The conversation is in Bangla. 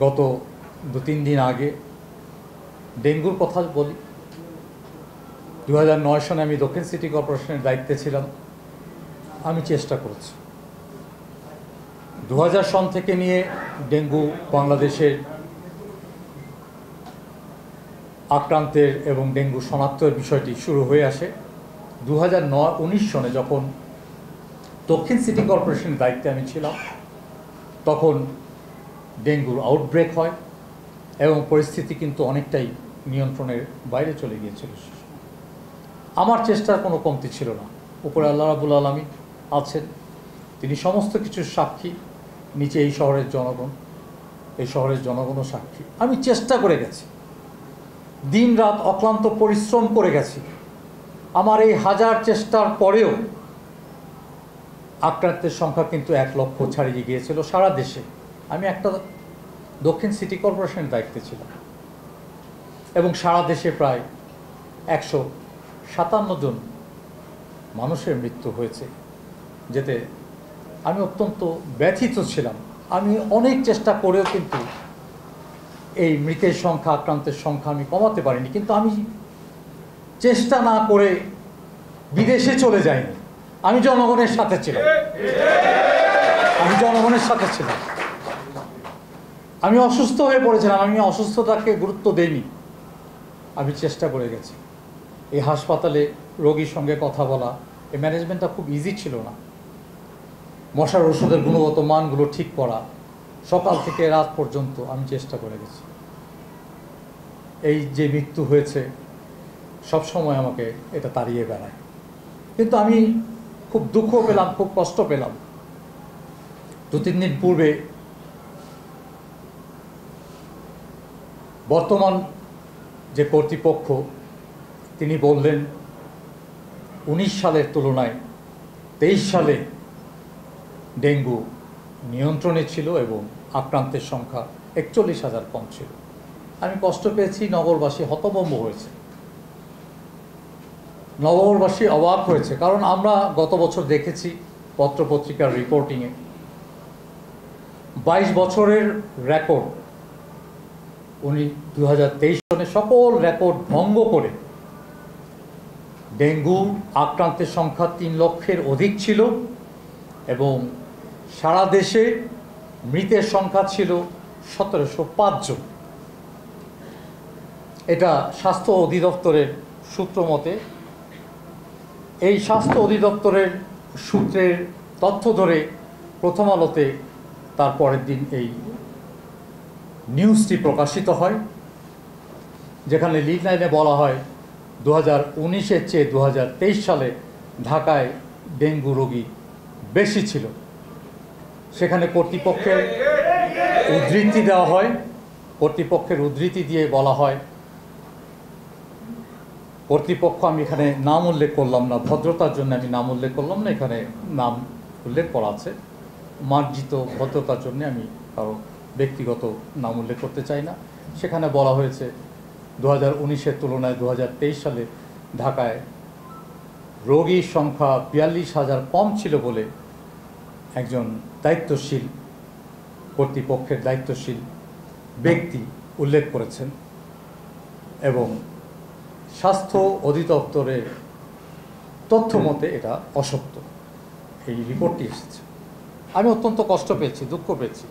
গত 2-3 দিন আগে ডেঙ্গুর কথা বলি। 2009 সনে আমি দক্ষিণ সিটি কর্পোরেশনের দায়িত্বে ছিলাম। আমি চেষ্টা করেছি 2000 সন থেকে নিয়ে ডেঙ্গু বাংলাদেশের আক্রান্তের এবং ডেঙ্গু শনাক্তের বিষয়টি শুরু হয়ে আসে। 2019 সনে যখন দক্ষিণ সিটি কর্পোরেশনের দায়িত্বে আমি ছিলাম, তখন ডেঙ্গুর আউটব্রেক হয় এবং পরিস্থিতি কিন্তু অনেকটাই নিয়ন্ত্রণের বাইরে চলে গিয়েছিল। আমার চেষ্টার কোনো কমতি ছিল না। উপরে আল্লাহ রাব্বুল আলামিন আছেন, তিনি সমস্ত কিছুর সাক্ষী। নিচে এই শহরের জনগণও সাক্ষী। আমি চেষ্টা করে গেছি, দিন রাত অক্লান্ত পরিশ্রম করে গেছি। আমার এই হাজার চেষ্টার পরেও আক্রান্তের সংখ্যা কিন্তু 1 লক্ষ ছাড়িয়ে গিয়েছিল সারা দেশে। আমি একটা দক্ষিণ সিটি কর্পোরেশনের দায়িত্বে ছিলাম এবং সারা দেশে প্রায় 157 জন মানুষের মৃত্যু হয়েছে, যেতে আমি অত্যন্ত ব্যথিত ছিলাম। আমি অনেক চেষ্টা করেও কিন্তু এই মৃতের সংখ্যা, আক্রান্তের সংখ্যা আমি কমাতে পারিনি। কিন্তু আমি চেষ্টা না করে বিদেশে চলে যাইনি। আমি জনগণের সাথে ছিলাম। আমি অসুস্থ হয়ে পড়েছিলাম, আমি অসুস্থতাকে গুরুত্ব দেইনি। আমি চেষ্টা করে গেছি। এই হাসপাতালে রোগীর সঙ্গে কথা বলা, এই ম্যানেজমেন্টটা খুব ইজি ছিল না। মশার ওষুধের গুণগত মানগুলো ঠিক করা, সকাল থেকে রাত পর্যন্ত আমি চেষ্টা করে গেছি। এই যে মৃত্যু হয়েছে, সব সময় আমাকে এটা তাড়িয়ে বেড়ায়। কিন্তু আমি খুব দুঃখ পেলাম, খুব কষ্ট পেলাম। 2-3 দিন পূর্বে বর্তমান যে কর্তৃপক্ষ, তিনি বললেন 19 সালের তুলনায় 23 সালে ডেঙ্গু নিয়ন্ত্রণে ছিল এবং আক্রান্তের সংখ্যা 41,000 কম ছিল। আমি কষ্ট পেয়েছি, নগরবাসী হতভম্ব হয়েছে, নগরবাসী অবাক হয়েছে। কারণ আমরা গত বছর দেখেছি পত্রপত্রিকার রিপোর্টিংয়ে 22 বছরের রেকর্ড উনি 2023 সনে সকল রেকর্ড ভঙ্গ করে ডেঙ্গু আক্রান্তের সংখ্যা 3 লক্ষের অধিক ছিল এবং সারা দেশে মৃতের সংখ্যা ছিল 1705 জন। এটা স্বাস্থ্য অধিদপ্তরের সূত্র মতে। এই স্বাস্থ্য অধিদপ্তরের সূত্রের তথ্য ধরে প্রথম আলোতে তার পরের দিন এই নিউজটি প্রকাশিত হয়, যেখানে লিড লাইনে বলা হয় 2019-এর চেয়ে 2023 সালে ঢাকায় ডেঙ্গু রোগী বেশি ছিল। সেখানে কর্তৃপক্ষের উদ্ধৃতি দেওয়া হয়। কর্তৃপক্ষের উদ্ধৃতি দিয়ে বলা হয়, কর্তৃপক্ষ, আমি এখানে নাম উল্লেখ করলাম না, ভদ্রতার জন্য আমি নাম উল্লেখ করলাম না, এখানে নাম উল্লেখ করা আছে, মার্জিত ভদ্রতার জন্য আমি কারো ব্যক্তিগত নাম উল্লেখ করতে চাই না। সেখানে বলা হয়েছে 2019-এর তুলনায় 2023 সালে ঢাকায় রোগীর সংখ্যা 42,000 কম ছিল বলে একজন দায়িত্বশীল, কর্তৃপক্ষের দায়িত্বশীল ব্যক্তি উল্লেখ করেছেন এবং স্বাস্থ্য অধিদপ্তরের তথ্য মতে এটা অসত্য। এই রিপোর্টটি এসেছে। আমি অত্যন্ত কষ্ট পেয়েছি, দুঃখ পেয়েছি।